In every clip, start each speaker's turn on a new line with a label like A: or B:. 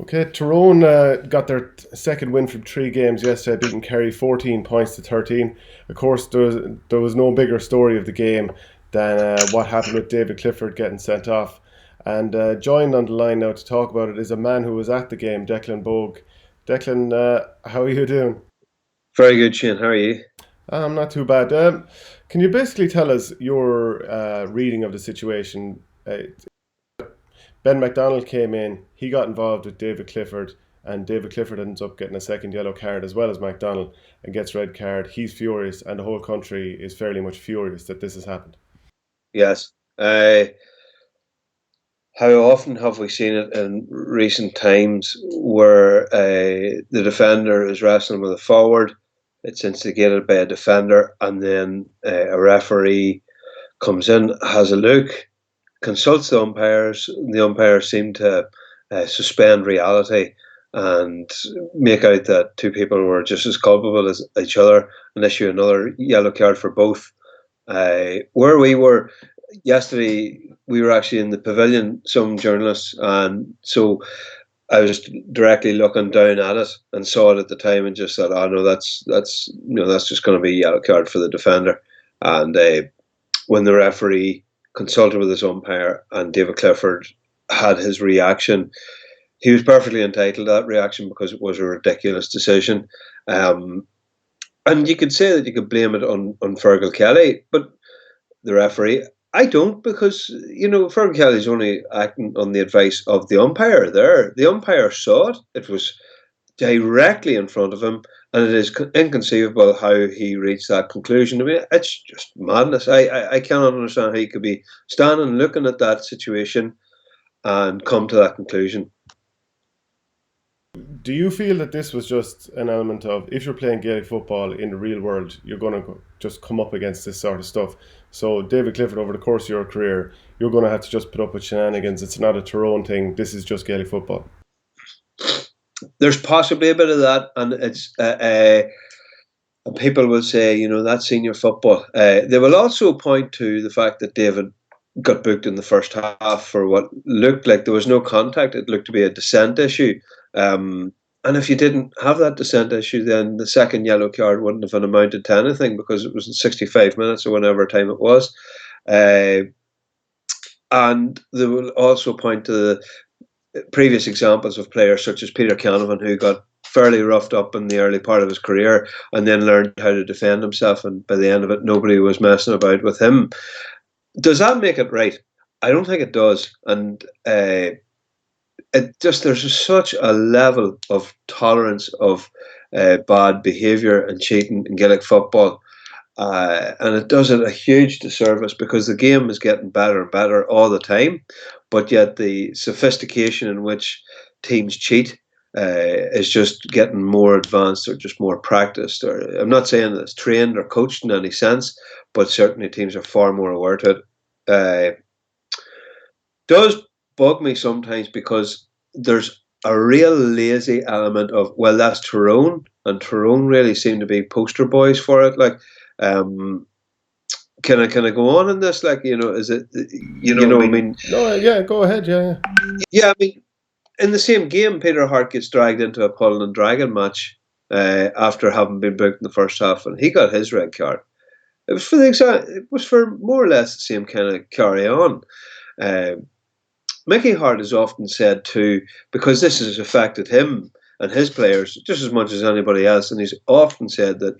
A: Okay, Tyrone got their second win from three games yesterday, beating Kerry 14 points to 13. Of course, there was no bigger story of the game than what happened with David Clifford getting sent off. And joined on the line now to talk about it is a man who was at the game, Declan Bogue. Declan, how are you doing?
B: Very good, Shane. How are you?
A: I'm not too bad. Can you basically tell us your reading of the situation? Ben McDonald came in, he got involved with David Clifford, and David Clifford ends up getting a second yellow card as well as McDonald and gets red card. He's furious, and the whole country is fairly much furious that this has happened.
B: Yes. How often have we seen it in recent times where the defender is wrestling with a forward, it's instigated by a defender, and then a referee comes in, has a look, consults the umpires. The umpires seem to suspend reality and make out that two people were just as culpable as each other and issue another yellow card for both. Where we were yesterday, we were actually in the pavilion, some journalists, and so I was directly looking down at it and saw it at the time and just thought, oh no, that's just going to be a yellow card for the defender. And when the referee consulted with his umpire and David Clifford had his reaction, he was perfectly entitled to that reaction because it was a ridiculous decision. Um, and you could say that you could blame it on Fergal Kelly, but the referee. I don't because Fergal Kelly's only acting on the advice of the umpire. There, the umpire saw it. It was directly in front of him, and it is inconceivable how he reached that conclusion. I mean, it's just madness. I cannot understand how you could be standing looking at that situation and come to that conclusion.
A: Do you feel that this was just an element of if you're playing Gaelic football in the real world, you're going to just come up against this sort of stuff? So, David Clifford, over the course of your career, you're going to have to just put up with shenanigans. It's not a Tyrone thing. This is just Gaelic football.
B: There's possibly a bit of that, and it's and people will say, that's senior football. They will also point to the fact that David got booked in the first half for what looked like there was no contact. It looked to be a dissent issue. And if you didn't have that dissent issue, then the second yellow card wouldn't have amounted to anything because it was in 65 minutes or whatever time it was. Uh, and they will also point to the previous examples of players such as Peter Canavan, who got fairly roughed up in the early part of his career and then learned how to defend himself. And by the end of it, nobody was messing about with him. Does that make it right? I don't think it does. And it just there's just such a level of tolerance of bad behaviour and cheating in Gaelic football. And it does it a huge disservice because the game is getting better and better all the time, but yet the sophistication in which teams cheat is just getting more advanced or just more practiced. Or I'm not saying that it's trained or coached in any sense, but certainly teams are far more aware to it. Uh, does bug me sometimes because there's a real lazy element of that's Tyrone, and Tyrone really seem to be poster boys for it. Like, um, can I go on in this? Like, is it I mean,
A: No, yeah, go ahead. Yeah,
B: yeah, I mean, in the same game, Peter Hart gets dragged into a pull and dragon match after having been booked in the first half, and he got his red card. It was for the exact. It was for more or less the same kind of carry on. Uh, Mickey Hart is often said to, because this has affected him and his players just as much as anybody else, and he's often said that,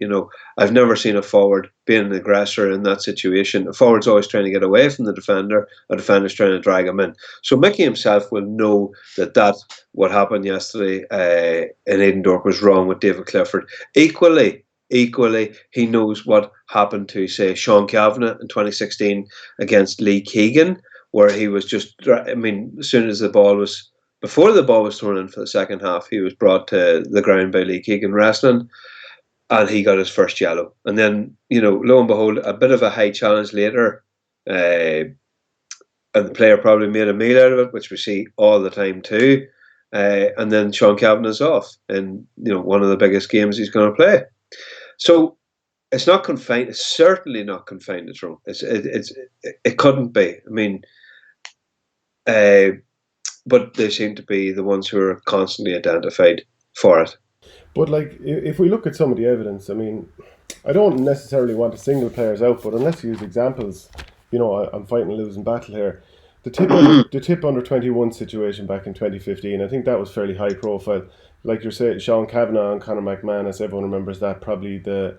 B: I've never seen a forward being an aggressor in that situation. A forward's always trying to get away from the defender, a defender's trying to drag him in. So Mickey himself will know that what happened yesterday in Edendorf was wrong with David Clifford. Equally, he knows what happened to, say, Sean Kavanagh in 2016 against Lee Keegan, where he was just, I mean, as soon as before the ball was thrown in for the second half, he was brought to the ground by Lee Keegan wrestling, and he got his first yellow. And then, lo and behold, a bit of a high challenge later, and the player probably made a meal out of it, which we see all the time too. And then Sean Kavanagh's off in, one of the biggest games he's going to play. So it's not confined. It's certainly not confined to Tyrone. It couldn't be. I mean, uh, but they seem to be the ones who are constantly identified for it.
A: But like, if we look at some of the evidence, I mean, I don't necessarily want to single players out, but unless you use examples, I'm fighting a losing battle here. The tip under 21 situation back in 2015, I think that was fairly high profile. Like you're saying, Sean Kavanagh and Conor McManus, everyone remembers that, probably the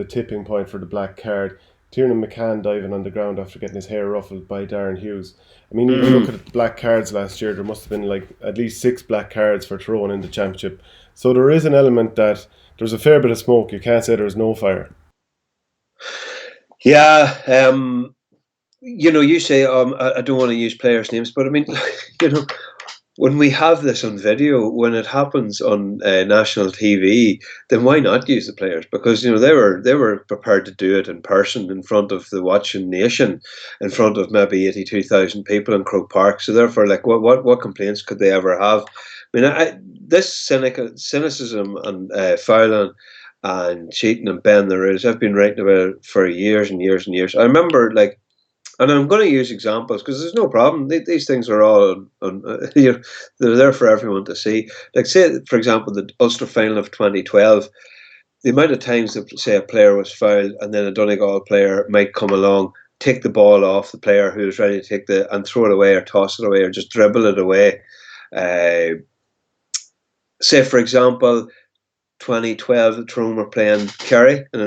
A: tipping point for the black card. Tiernan McCann diving on the ground after getting his hair ruffled by Darren Hughes. I mean, if you look at the black cards last year, there must have been like at least 6 black cards for Tyrone in the championship. So there is an element that there's a fair bit of smoke. You can't say there's no fire.
B: Yeah, you say I don't want to use players' names, but I mean, you know, when we have this on video, when it happens on national TV, then why not use the players? Because they were prepared to do it in person in front of the watching nation, in front of maybe 82,000 people in Croke Park. So therefore, like, what complaints could they ever have? I mean, this cynicism and fouling and cheating and bending the rules, I've been writing about it for years and years and years. I remember, like, and I'm going to use examples because there's no problem. These things are all they're there for everyone to see. Like, say, for example, the Ulster final of 2012. The amount of times that, say, a player was fouled and then a Donegal player might come along, take the ball off the player who was ready to take and throw it away or toss it away or just dribble it away. Uh, Say, for example, 2012, the Tyrone were playing Kerry in a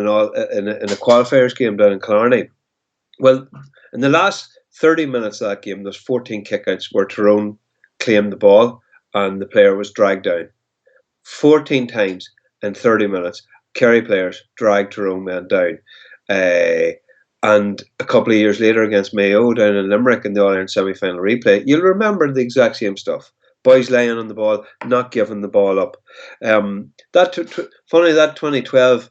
B: qualifiers game down in Killarney. Well, in the last 30 minutes of that game, there's 14 kickouts where Tyrone claimed the ball and the player was dragged down. 14 times in 30 minutes, Kerry players dragged Tyrone men down. And a couple of years later against Mayo down in Limerick in the All-Ireland semi-final replay, you'll remember the exact same stuff. Boys laying on the ball, not giving the ball up. That 2012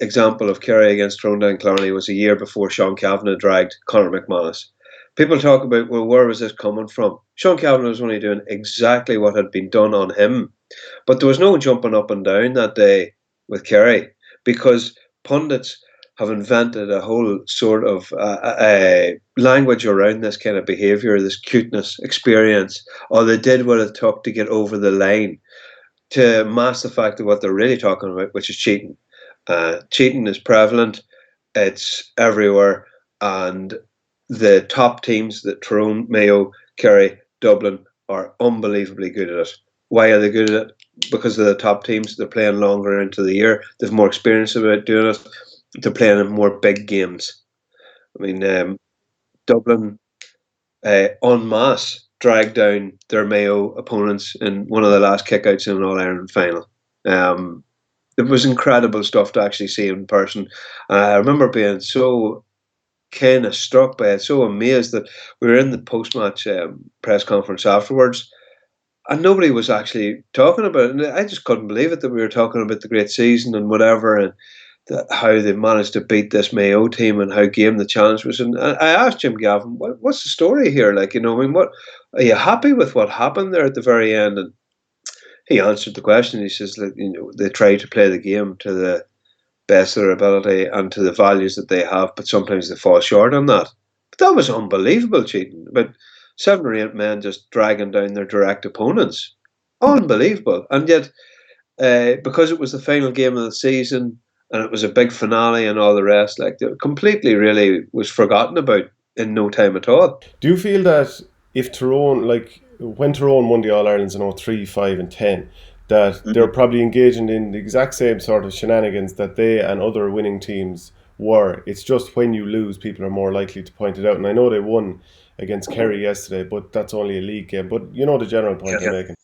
B: example of Kerry against Tyrone down Killarney was a year before Sean Kavanagh dragged Conor McManus. People talk about, well, where was this coming from? Sean Kavanagh was only doing exactly what had been done on him. But there was no jumping up and down that day with Kerry because pundits have invented a whole sort of language around this kind of behaviour, this cuteness experience, or they did what it took to get over the line to mask the fact of what they're really talking about, which is cheating. Cheating is prevalent, it's everywhere, and the top teams, the Tyrone, Mayo, Kerry, Dublin, are unbelievably good at it. Why are they good at it? Because of the top teams. They're playing longer into the year. They've more experience about doing it. They're playing in more big games. I mean, Dublin en masse dragged down their Mayo opponents in one of the last kickouts in an All-Ireland final. It was incredible stuff to actually see in person. I remember being so kind of struck by it, so amazed that we were in the post-match press conference afterwards, and nobody was actually talking about it. And I just couldn't believe it that we were talking about the great season and whatever, and how they managed to beat this Mayo team and how game the challenge was. And I asked Jim Gavin, what's the story here? Like, I mean, what are you happy with what happened there at the very end? And he answered the question. He says that they try to play the game to the best of their ability and to the values that they have, but sometimes they fall short on that. But that was unbelievable cheating. About 7 or 8 men just dragging down their direct opponents. Unbelievable. And yet, because it was the final game of the season and it was a big finale and all the rest, like, it completely really was forgotten about in no time at all.
A: Do you feel that if Tyrone, like when Tyrone won the All Irelands in 03, 5, and 10, that they're probably engaging in the exact same sort of shenanigans that they and other winning teams were? It's just when you lose, people are more likely to point it out. And I know they won against Kerry yesterday, but that's only a league game. But you know the general point I'm making.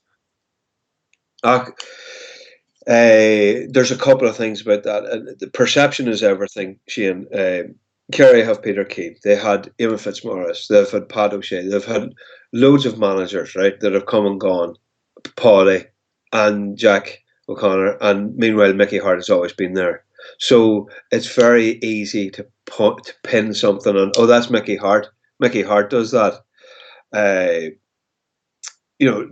B: Uh, there's a couple of things about that. The perception is everything, Shane. Kerry have Peter Keane. They had Eamon Fitzmaurice. They've had Pat O'Shea. They've had loads of managers, right, that have come and gone. Paulie and Jack O'Connor. And meanwhile, Mickey Hart has always been there. So it's very easy to pin something on, oh, that's Mickey Hart. Mickey Hart does that.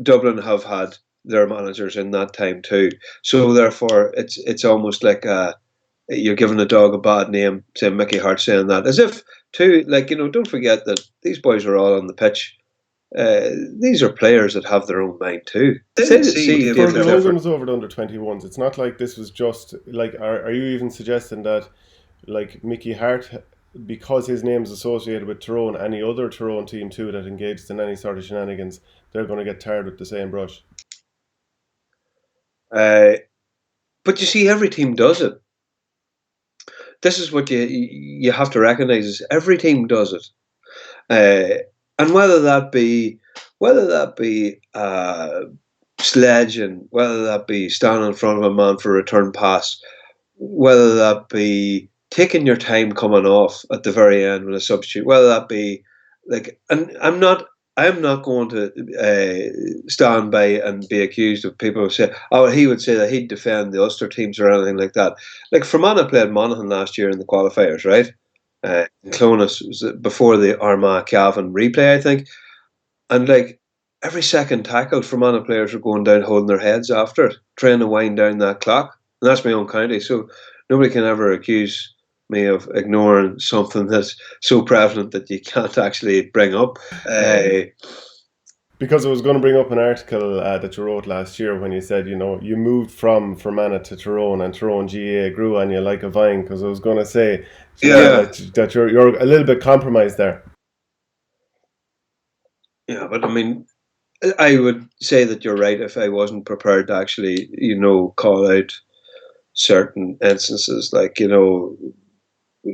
B: Dublin have had their managers in that time too. So therefore, it's almost like you're giving a dog a bad name, saying Mickey Hart saying that, as if too, like, don't forget that these boys are all on the pitch these are players that have their own mind too. See
A: For
B: David
A: the
B: Clifford.
A: Logans over the under 21s, it's not like this was just like. Are you even suggesting that, like Mickey Hart, because his name's associated with Tyrone, any other Tyrone team too that engages in any sort of shenanigans, they're going to get tarred with the same brush?
B: Uh, but you see, every team does it. This is what you have to recognise: is every team does it, and whether that be sledging, whether that be standing in front of a man for a return pass, whether that be taking your time coming off at the very end with a substitute, whether that be like, and I'm not going to stand by and be accused of people who say, oh, he would say that he'd defend the Ulster teams or anything like that. Like Fermanagh played Monaghan last year in the qualifiers, right? In Clonus before the Armagh Cavan replay, I think, and like every second tackle, Fermanagh players were going down holding their heads after it, trying to wind down that clock. And that's my own county. So nobody can ever accuse me of ignoring something that's so prevalent that you can't actually bring up.
A: Because I was going to bring up an article that you wrote last year when you said, you moved from Fermanagh to Tyrone and Tyrone GA grew on you like a vine. Because I was going to say that you're a little bit compromised there.
B: Yeah, but I mean, I would say that you're right if I wasn't prepared to actually, call out certain instances. Like,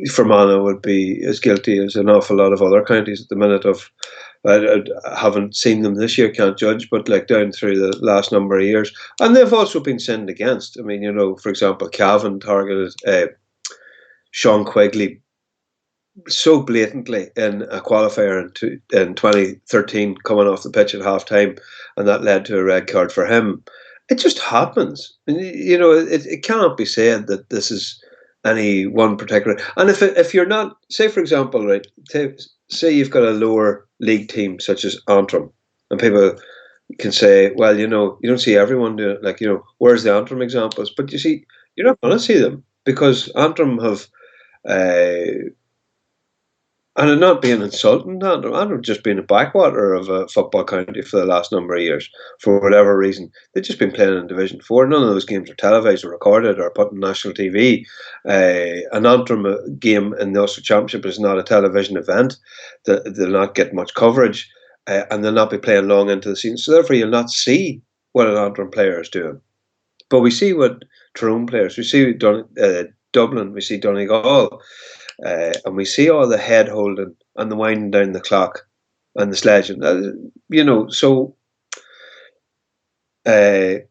B: Fermanagh would be as guilty as an awful lot of other counties at the minute of. I haven't seen them this year, can't judge, but like down through the last number of years. And they've also been sinned against. I mean, for example, Cavan targeted Sean Quigley so blatantly in a qualifier in 2013 coming off the pitch at half time, and that led to a red card for him. It just happens. And, it cannot be said that this is any one particular. And if you're not, say for example, right, say you've got a lower league team such as Antrim, and people can say, well, you don't see everyone doing it. Like, where's the Antrim examples? But you see, you're not going to see them because Antrim have. And I'm not being insulting, I've just been a backwater of a football county for the last number of years, for whatever reason. They've just been playing in Division 4. None of those games are televised or recorded or put on national TV. An Antrim game in the Ulster Championship is not a television event. They'll not get much coverage, and they'll not be playing long into the season. So therefore, you'll not see what an Antrim player is doing. But we see what Tyrone players, we see Dublin, we see Donegal. And we see all the head holding and the winding down the clock and the sledging, so why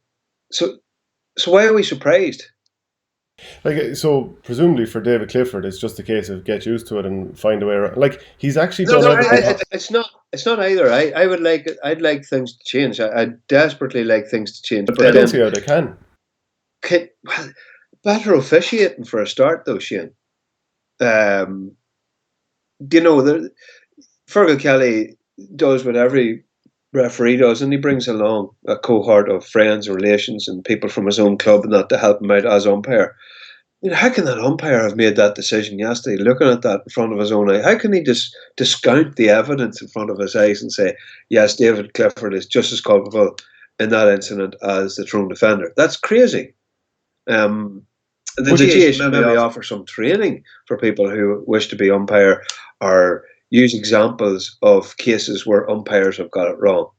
B: are we surprised?
A: Like, so presumably for David Clifford, it's just a case of get used to it and find a way around. Like, he's actually done everything.
B: It's not either. I'd like things to change. I desperately like things to change.
A: But I don't see how they can.
B: Well, better officiating for a start, though, Shane. Fergal Kelly does what every referee does, and he brings along a cohort of friends, relations, and people from his own club and that to help him out as umpire. How can that umpire have made that decision yesterday, looking at that in front of his own eye? How can he just discount the evidence in front of his eyes and say, yes, David Clifford is just as culpable in that incident as the Tyrone defender? That's crazy. The GA maybe offer some training for people who wish to be umpire or use examples of cases where umpires have got it wrong.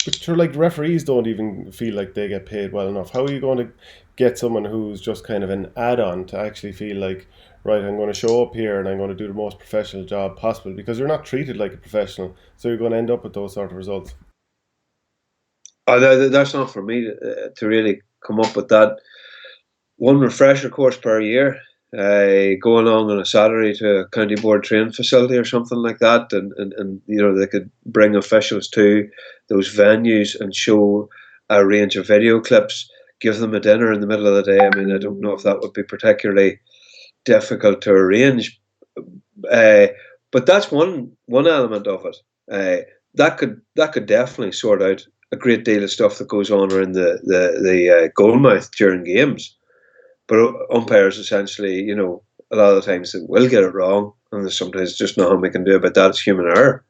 A: But sure, like referees don't even feel like they get paid well enough. How are you going to get someone who's just kind of an add-on to actually feel like, right, I'm going to show up here and I'm going to do the most professional job possible? Because you're not treated like a professional, so you're going to end up with those sort of results.
B: That's not for me to really come up with that. One refresher course per year, go along on a Saturday to a county board training facility or something like that, and they could bring officials to those venues and show a range of video clips, give them a dinner in the middle of the day. I mean, I don't know if that would be particularly difficult to arrange, but that's one element of it. That could definitely sort out a great deal of stuff that goes on around the goalmouth during games. But umpires essentially, a lot of the times they will get it wrong, and there's sometimes just nothing we can do about that. It's human error.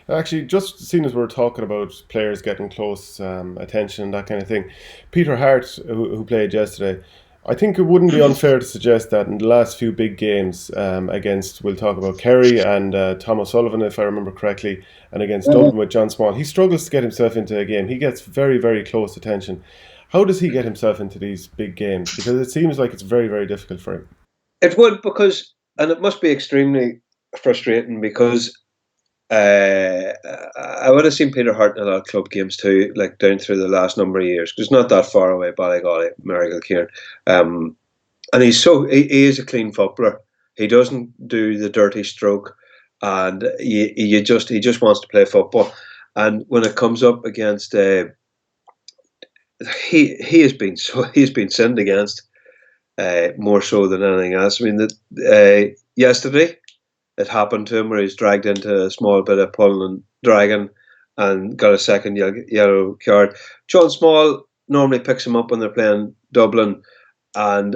A: Actually, just seeing as we're talking about players getting close attention and that kind of thing, Peter Hart, who played yesterday, I think it wouldn't be unfair to suggest that in the last few big games against, we'll talk about Kerry and Tom O'Sullivan, if I remember correctly, and against Dublin with John Small, he struggles to get himself into a game. He gets very, very close attention. How does he get himself into these big games? Because it seems like it's very, very difficult for him.
B: It would, because, and it must be extremely frustrating, because I would have seen Peter Hart in a lot of club games too, like down through the last number of years, because not that far away, Ballygolly, Marigal Kieran. And he is a clean footballer. He doesn't do the dirty stroke, and he just wants to play football. And when it comes up against, he's been sinned against, more so than anything else. I mean, that yesterday it happened to him where he's dragged into a small bit of pulling and dragging and got a second yellow card. John Small normally picks him up when they're playing Dublin, and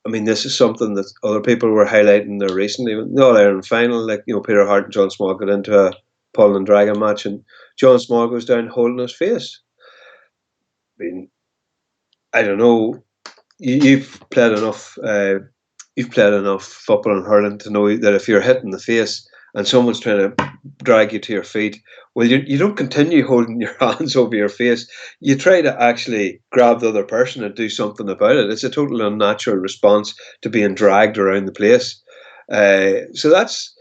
B: I mean, this is something that other people were highlighting there recently. The All Ireland final, like, Peter Hart and John Small got into a pulling and dragging match, and John Small goes down holding his face. I mean, I don't know. You've played enough. You've played enough football and hurling to know that if you're hit in the face and someone's trying to drag you to your feet, well, you don't continue holding your hands over your face. You try to actually grab the other person and do something about it. It's a totally unnatural response to being dragged around the place. So that's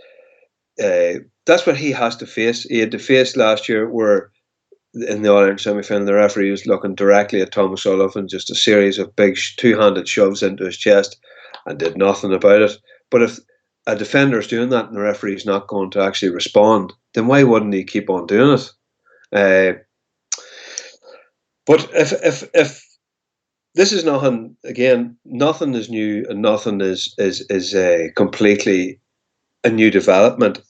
B: what he has to face. He had to face last year where in the All Ireland semi final, the referee was looking directly at Thomas O'Sullivan, just a series of big two-handed shoves into his chest, and did nothing about it. But if a defender is doing that and the referee's not going to actually respond, then why wouldn't he keep on doing it? But if this is nothing, again, nothing is new and nothing is completely a new development.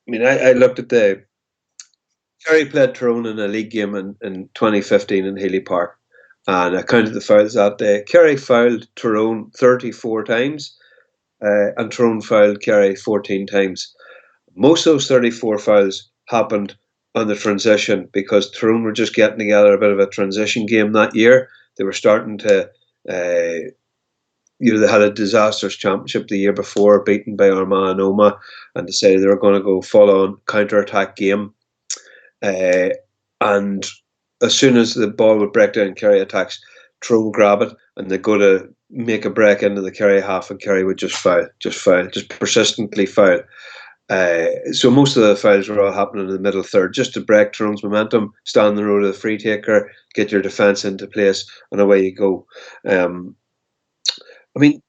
B: I mean, I looked at the Kerry played Tyrone in a league game in 2015 in Healy Park, and I counted the fouls that day. Kerry fouled Tyrone 34 times, and Tyrone fouled Kerry 14 times. Most of those 34 fouls happened on the transition because Tyrone were just getting together a bit of a transition game that year. They were starting to, they had a disastrous championship the year before, beaten by Armagh and Omagh, and decided they were going to go full on counter-attack game. And as soon as the ball would break down Kerry attacks, Tyrone would grab it and they go to make a break into the Kerry half, and Kerry would just persistently foul. So most of the fouls were all happening in the middle third, just to break Tyrone's momentum, stand in the road of the free taker, get your defence into place, and away you go. I mean,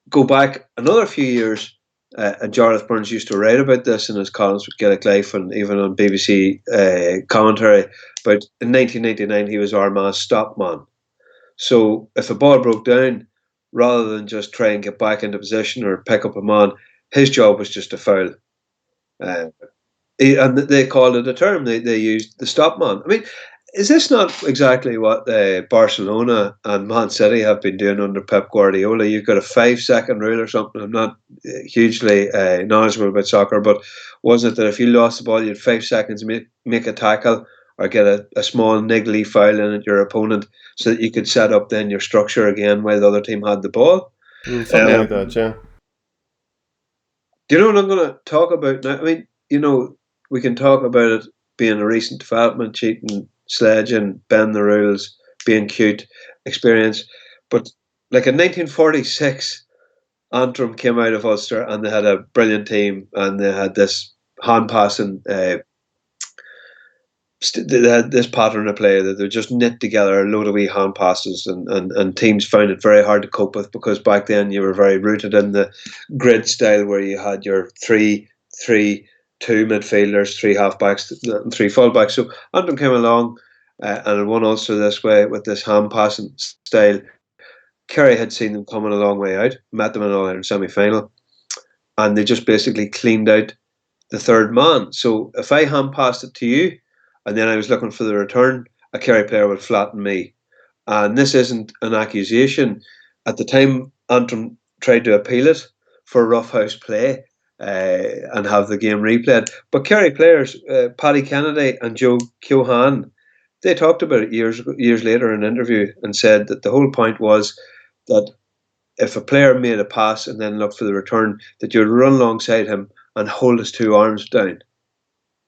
B: go back another few years, and Jarlath Burns used to write about this in his columns with Gaelic Life and even on BBC commentary. But in 1999, he was Armagh's stop man. So if a ball broke down, rather than just try and get back into position or pick up a man, his job was just to foul. Uh, and they called it a term. They used the stop man. I mean, is this not exactly what Barcelona and Man City have been doing under Pep Guardiola? You've got a 5 second rule or something. I'm not hugely knowledgeable about soccer, but wasn't it that if you lost the ball, you had 5 seconds to make a tackle or get a small niggly foul in at your opponent so that you could set up then your structure again while the other team had the ball?
A: Something like that, yeah.
B: Do you know what I'm going to talk about now? I mean, we can talk about it being a recent development, cheating, sledging, bend the rules, being cute, experience. But like in 1946, Antrim came out of Ulster and they had a brilliant team and they had this hand passing. They had this pattern of play that they just knit together a load of wee hand passes, and teams found it very hard to cope with because back then you were very rooted in the grid style where you had your 3-3-2 midfielders, 3 halfbacks, and 3 fullbacks. So Antrim came along and won also this way with this hand passing style. Kerry had seen them coming a long way out, met them in an All-Ireland semi-final, and they just basically cleaned out the third man. So if I hand passed it to you, and then I was looking for the return, a Kerry player would flatten me. And this isn't an accusation. At the time, Antrim tried to appeal it for roughhouse play, and have the game replayed. But Kerry players, Paddy Kennedy and Joe Keohane, they talked about it years later in an interview and said that the whole point was that if a player made a pass and then looked for the return, that you'd run alongside him and hold his two arms down.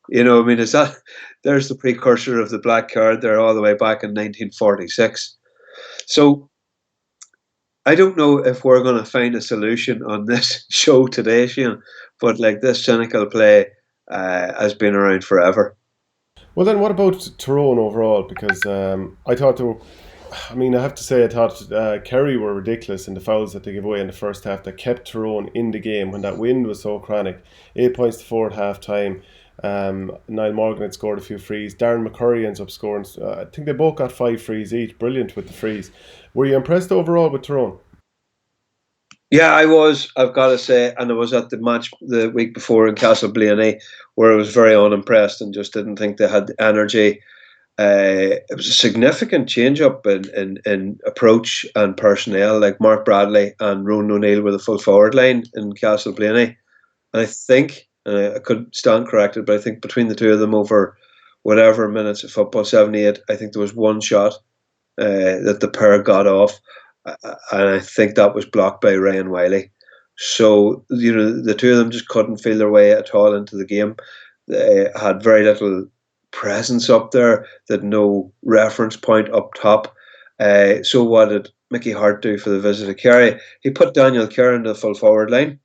B: You know, I mean, is that there's the precursor of the black card there all the way back in 1946. So I don't know if we're going to find a solution on this show today, Shane, but like this cynical play has been around forever.
A: Well, then what about Tyrone overall? Because I thought they were, I mean, I have to say, I thought Kerry were ridiculous in the fouls that they gave away in the first half that kept Tyrone in the game when that wind was so chronic. 8 points to 4 at half time. Niall Morgan had scored a few frees. Darren McCurry ends up scoring. I think they both got 5 frees each. Brilliant with the frees. Were you impressed overall with Tyrone?
B: Yeah, I was, I've got to say, and I was at the match the week before in Castleblaney where I was very unimpressed and just didn't think they had the energy. It was a significant change up in approach and personnel. Like Mark Bradley and Ronan O'Neill were the full forward line in Castleblaney. And I think, and I could stand corrected, but I think between the two of them over whatever minutes of football, 78, I think there was one shot that the pair got off. And I think that was blocked by Ryan Wiley. So, you know, the two of them just couldn't feel their way at all into the game. They had very little presence up there, that no reference point up top. So what did Mickey Hart do for the visit to Kerry? He put Daniel Kerr in the full forward line,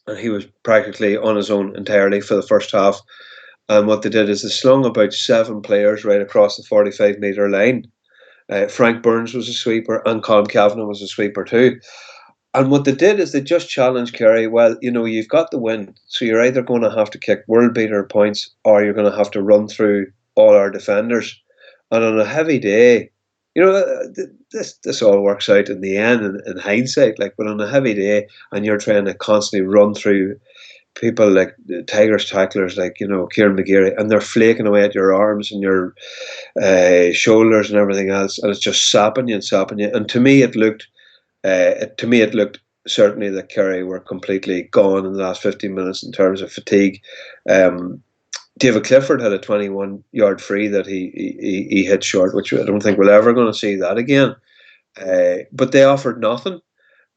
B: and he was practically on his own entirely for the first half. And what they did is they slung about 7 players right across the 45-metre line. Frank Burns was a sweeper, and Colm Kavanagh was a sweeper too. And what they did is they just challenged Kerry. Well, you know, you've got the win, so you're either going to have to kick world beater points, or you're going to have to run through all our defenders. And on a heavy day, you know, this all works out in the end in hindsight. Like, but on a heavy day, and you're trying to constantly run through people like Tigers tacklers, like, you know, Kieran McGeary, and they're flaking away at your arms and your shoulders and everything else, and it's just sapping you and sapping you. And to me, it looked certainly that Kerry were completely gone in the last 15 minutes in terms of fatigue. David Clifford had a 21-yard free that he hit short, which I don't think we're ever going to see that again. But they offered nothing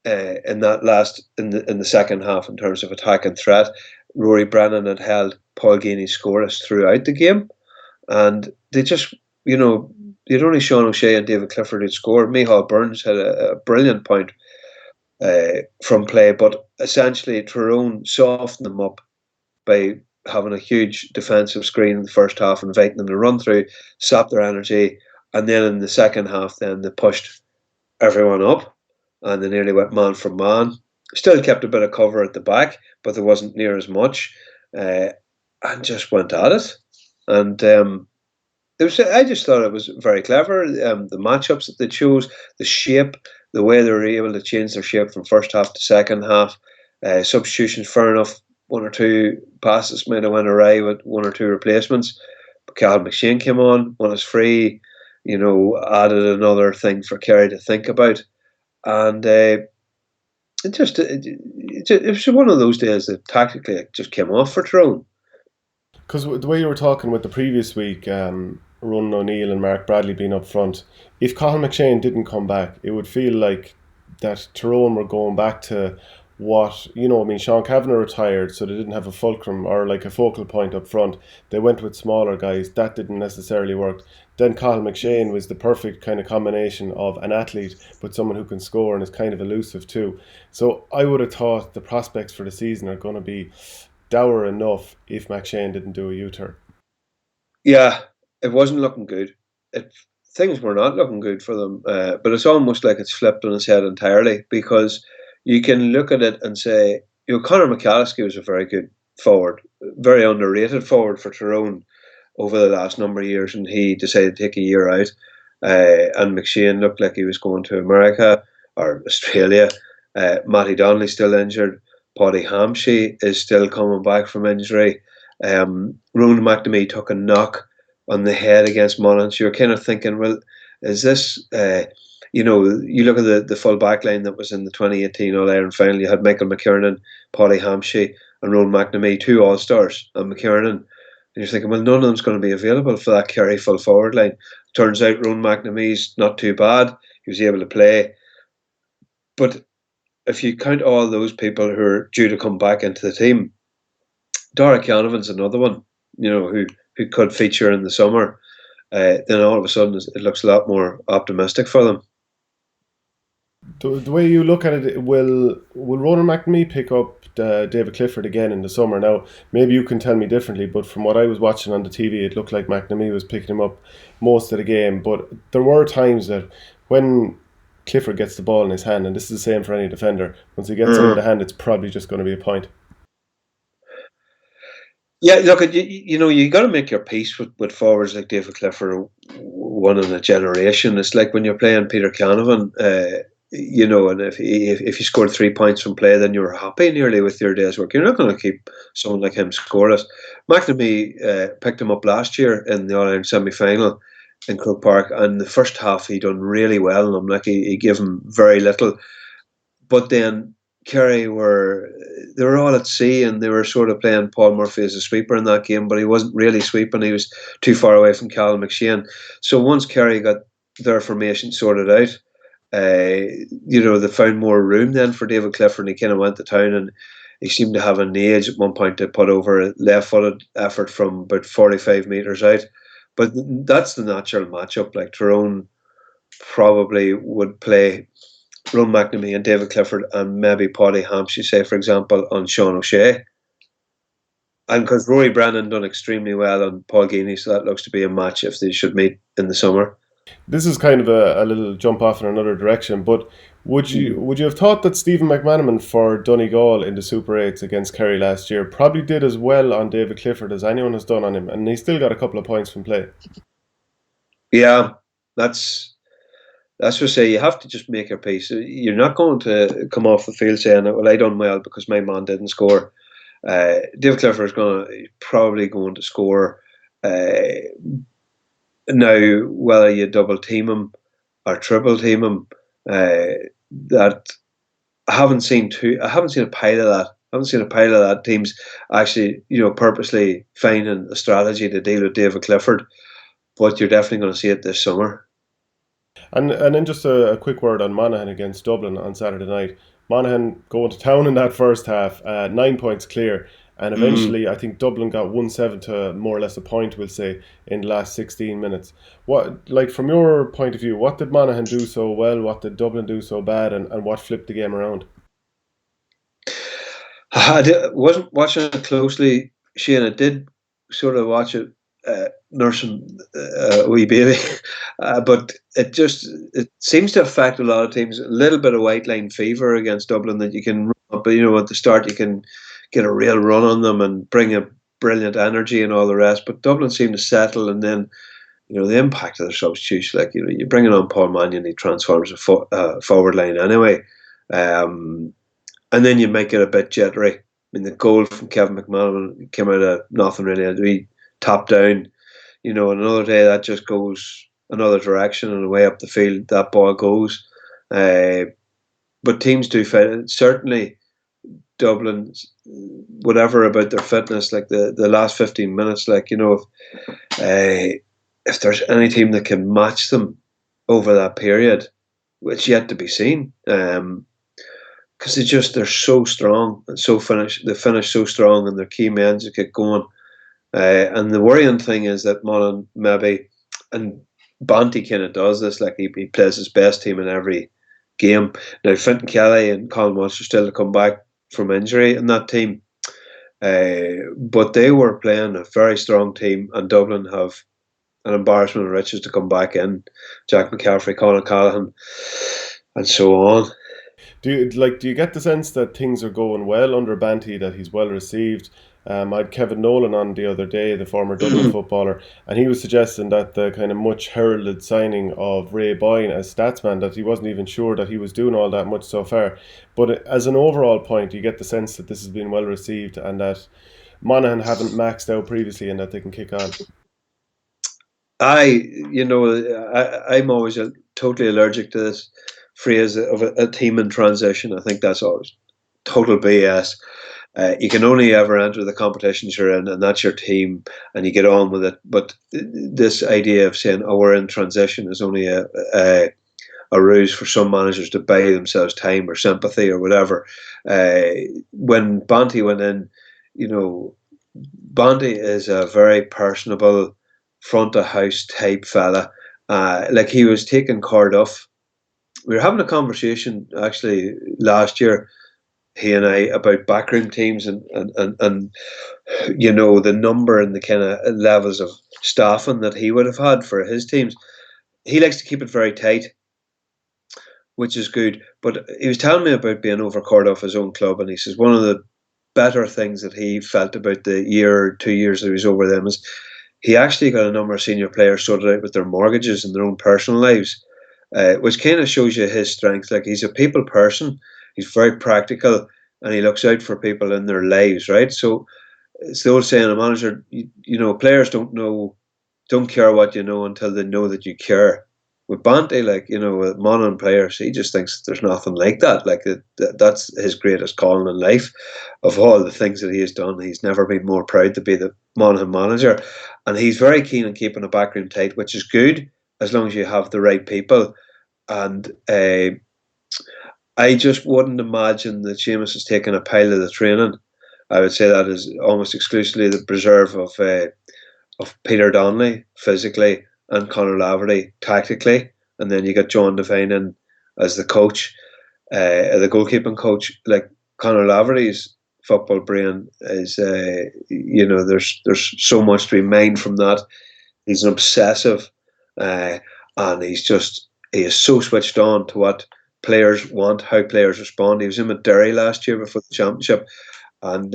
B: in the second half in terms of attack and threat. Rory Brennan had held Paul Geaney scoreless throughout the game, and they just, you know, you'd only Sean O'Shea and David Clifford who'd scored. Micheál Burns had a brilliant point from play, but essentially Tyrone softened them up by having a huge defensive screen in the first half, inviting them to run through, sap their energy, and then in the second half, then they pushed everyone up, and they nearly went man for man. Still kept a bit of cover at the back, but there wasn't near as much, and just went at it. And I just thought it was very clever. The matchups that they chose, the shape, the way they were able to change their shape from first half to second half. Substitutions, fair enough. One or two passes might have went awry with one or two replacements. But Cal McShane came on, won his free, you know, added another thing for Kerry to think about. And it was one of those days that tactically it just came off for Tyrone.
A: Because the way you were talking with the previous week, Ronan O'Neill and Mark Bradley being up front, if Cathal McShane didn't come back, it would feel like that Tyrone were going back to what, you know, I mean, Sean Kavanagh retired, so they didn't have a fulcrum or like a focal point up front. They went with smaller guys. That didn't necessarily work. Then Cathal McShane was the perfect kind of combination of an athlete, but someone who can score and is kind of elusive too. So I would have thought the prospects for the season are going to be dour enough if McShane didn't do a U-turn.
B: Yeah, it wasn't looking good. Things were not looking good for them, but it's almost like it's flipped on its head entirely, because you can look at it and say, you know, Conor McAlliskey was a very good forward, very underrated forward for Tyrone over the last number of years, and he decided to take a year out. And McShane looked like he was going to America or Australia. Matty Donnelly's still injured. Paddy Hampshire is still coming back from injury. Ronan McNamee took a knock on the head against Mullins. You're kind of thinking, well, is this, you know, you look at the full back line that was in the 2018 All-Ireland final. You had Michael McKiernan, Paddy Hampshire, and Rowan McNamee, 2 All-Stars, and McKiernan. And you're thinking, well, none of them's going to be available for that Kerry full forward line. Turns out Rowan McNamee's not too bad. He was able to play. But if you count all those people who are due to come back into the team, Dara Canovan's another one, who could feature in the summer. Then all of a sudden it looks a lot more optimistic for them.
A: The way you look at it, will Ronan McNamee pick up David Clifford again in the summer? Now, maybe you can tell me differently, but from what I was watching on the TV, it looked like McNamee was picking him up most of the game. But there were times that when Clifford gets the ball in his hand, and this is the same for any defender, once he gets it in the hand, it's probably just going to be a point.
B: Yeah, look, you got to make your peace with forwards like David Clifford, one in a generation. It's like when you're playing Peter Canavan, and if you scored 3 points from play, then you're happy nearly with your day's work. You're not going to keep someone like him scoreless. McNamee picked him up last year in the All-Ireland semi-final in Croke Park, and the first half he done really well, and I'm like he gave him very little, but then Kerry they were all at sea, and they were sort of playing Paul Murphy as a sweeper in that game, but he wasn't really sweeping. He was too far away from Callum McShane. So once Kerry got their formation sorted out, they found more room then for David Clifford, and he kind of went to town, and he seemed to have an age at one point to put over a left-footed effort from about 45 metres out. But that's the natural matchup. Like Tyrone probably would play Ron McNamee and David Clifford and maybe Paddy Hampshire, say, for example, on Sean O'Shea. And because Rory Brennan done extremely well on Paul Geaney, so that looks to be a match if they should meet in the summer.
A: This is kind of a little jump off in another direction, but would you have thought that Stephen McManaman for Donegal in the Super 8s against Kerry last year probably did as well on David Clifford as anyone has done on him, and he still got a couple of points from play?
B: Yeah, that's what I say. You have to just make your peace. You're not going to come off the field saying, "Well, I done well because my man didn't score." David Clifford is probably going to score. Now, whether you double team him or triple team him, that I haven't seen a pile of that. I haven't seen a pile of that. Teams actually, purposely finding a strategy to deal with David Clifford. But you're definitely going to see it this summer.
A: And then just a quick word on Monaghan against Dublin on Saturday night. Monaghan going to town in that first half, 9 points clear, and eventually I think Dublin got 1-7 to more or less a point, we'll say, in the last 16 minutes. What, like from your point of view, what did Monaghan do so well? What did Dublin do so bad? And what flipped the game around?
B: Wasn't watching it closely, Shane. I did sort of watch it, nursing a wee baby, but it seems to affect a lot of teams. A little bit of white line fever against Dublin that you can, but at the start you can get a real run on them and bring a brilliant energy and all the rest. But Dublin seemed to settle, and then the impact of their substitution, like you're bringing on Paul Mannion, he transforms a forward line anyway. And then you make it a bit jittery. I mean, the goal from Kevin McManaman came out of nothing really. He top down, another day that just goes another direction, and away up the field that ball goes. But teams do fit. Certainly, Dublin, whatever about their fitness, like the last 15 minutes, if there's any team that can match them over that period, it's yet to be seen. Because they're so strong and so they finish so strong, and their key men just get going. And the worrying thing is that Monaghan maybe, and Banty kind of does this, like he plays his best team in every game. Now Fintan Kelly and Colin Walsh are still to come back from injury in that team, but they were playing a very strong team, and Dublin have an embarrassment of riches to come back in. Jack McCaffrey, Colin Callahan, and so on.
A: Do you get the sense that things are going well under Banty, that he's well received? I had Kevin Nolan on the other day, the former Dublin footballer, and he was suggesting that the kind of much heralded signing of Ray Boyne as statsman, that he wasn't even sure that he was doing all that much so far. But as an overall point, you get the sense that this has been well received, and that Monaghan haven't maxed out previously, and that they can kick on.
B: I'm always totally allergic to this phrase of a team in transition. I think that's always total BS. You can only ever enter the competitions you're in, and that's your team, and you get on with it. But this idea of saying, "Oh, we're in transition," is only a ruse for some managers to buy themselves time or sympathy or whatever. When Banty went in, Banty is a very personable, front of house type fella. Like he was taking Cardiff. We were having a conversation actually last year, he and I, about backroom teams and the number and the kind of levels of staffing that he would have had for his teams. He likes to keep it very tight, which is good. But he was telling me about being over Cardiff, his own club, and he says one of the better things that he felt about the year or 2 years that he was over them is he actually got a number of senior players sorted out with their mortgages and their own personal lives, which kind of shows you his strength. Like he's a people person, he's very practical, and he looks out for people in their lives, right? So it's the old saying: a manager, players don't care what you know until they know that you care. With Banty, with Monaghan players, he just thinks there's nothing like that. Like that's his greatest calling in life. Of all the things that he has done, he's never been more proud to be the Monaghan manager, and he's very keen on keeping the backroom tight, which is good as long as you have the right people. And I just wouldn't imagine that Seamus is taking a pile of the training. I would say that is almost exclusively the preserve of Peter Donnelly physically and Conor Laverty tactically, and then you got John Devine in as the coach, the goalkeeping coach. Like Conor Laverty's football brain is, there's so much to be mined from that. He's an obsessive, and he is so switched on to what players want, how players respond. He was in with Derry last year before the championship, and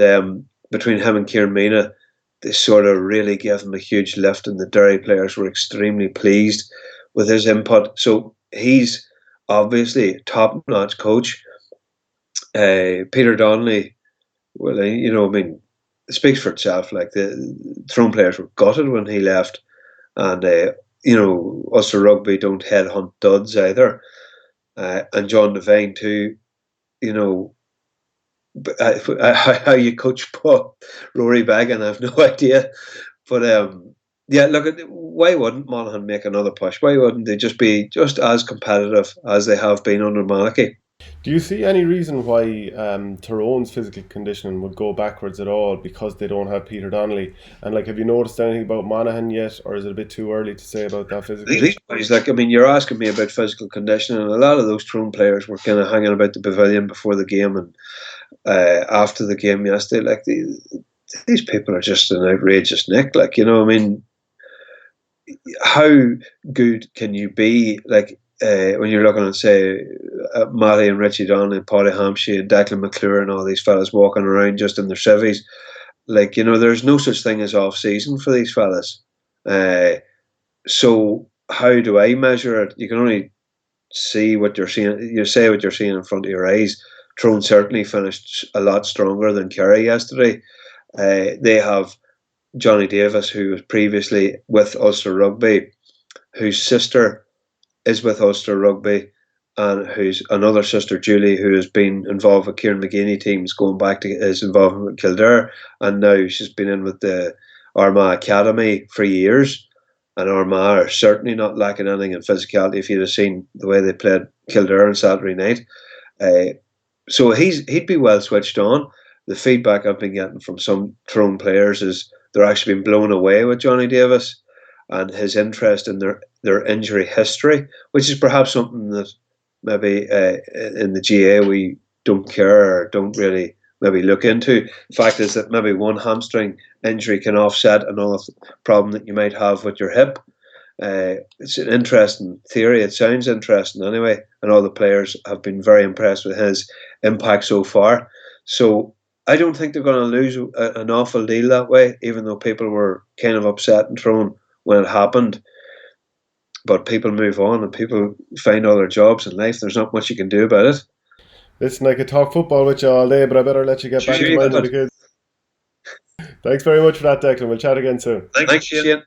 B: between him and Kieran Mina, they sort of really gave him a huge lift, and the Derry players were extremely pleased with his input. So he's obviously a top-notch coach. Peter Donnelly, well, it speaks for itself. Like the Tyrone players were gutted when he left, and Ulster Rugby don't headhunt duds either. And John Devine too, how you coach Rory Bagan, I have no idea. But yeah, look, why wouldn't Monaghan make another push? Why wouldn't they just be just as competitive as they have been under Malachy?
A: Do you see any reason why Tyrone's physical conditioning would go backwards at all because they don't have Peter Donnelly? And have you noticed anything about Monaghan yet, or is it a bit too early to say about that physical?
B: These boys, you're asking me about physical conditioning, and a lot of those Tyrone players were kind of hanging about the pavilion before the game and after the game yesterday. These people are just an outrageous nick. How good can you be? When you're looking at, say, Matty and Richie Donnelly and Paddy Hampshire and Declan McClure and all these fellas walking around just in their civvies. There's no such thing as off season for these fellas. So how do I measure it? You can only see what you're seeing. You say what you're seeing in front of your eyes. Tyrone certainly finished a lot stronger than Kerry yesterday. They have Johnny Davis, who was previously with Ulster Rugby, whose sister is with Ulster Rugby, and who's another sister, Julie, who has been involved with Kieran McGeeney teams going back to his involvement with Kildare, and now she's been in with the Armagh Academy for years. And Armagh are certainly not lacking anything in physicality. If you'd have seen the way they played Kildare on Saturday night, so he'd be well switched on. The feedback I've been getting from some Tyrone players is they're actually been blown away with Johnny Davis and his interest in their injury history, which is perhaps something that maybe in the GA we don't care or don't really maybe look into. The fact is that maybe one hamstring injury can offset another problem that you might have with your hip. It's an interesting theory. It sounds interesting anyway, and all the players have been very impressed with his impact so far. So I don't think they're going to lose an awful deal that way, even though people were kind of upset and thrown when it happened. But people move on and people find other jobs in life. There's not much you can do about it.
A: Listen, I could talk football with you all day, but I better let you get back to minding the kids. Thanks very much for that, Declan. We'll chat again soon.
B: Thanks, Shane.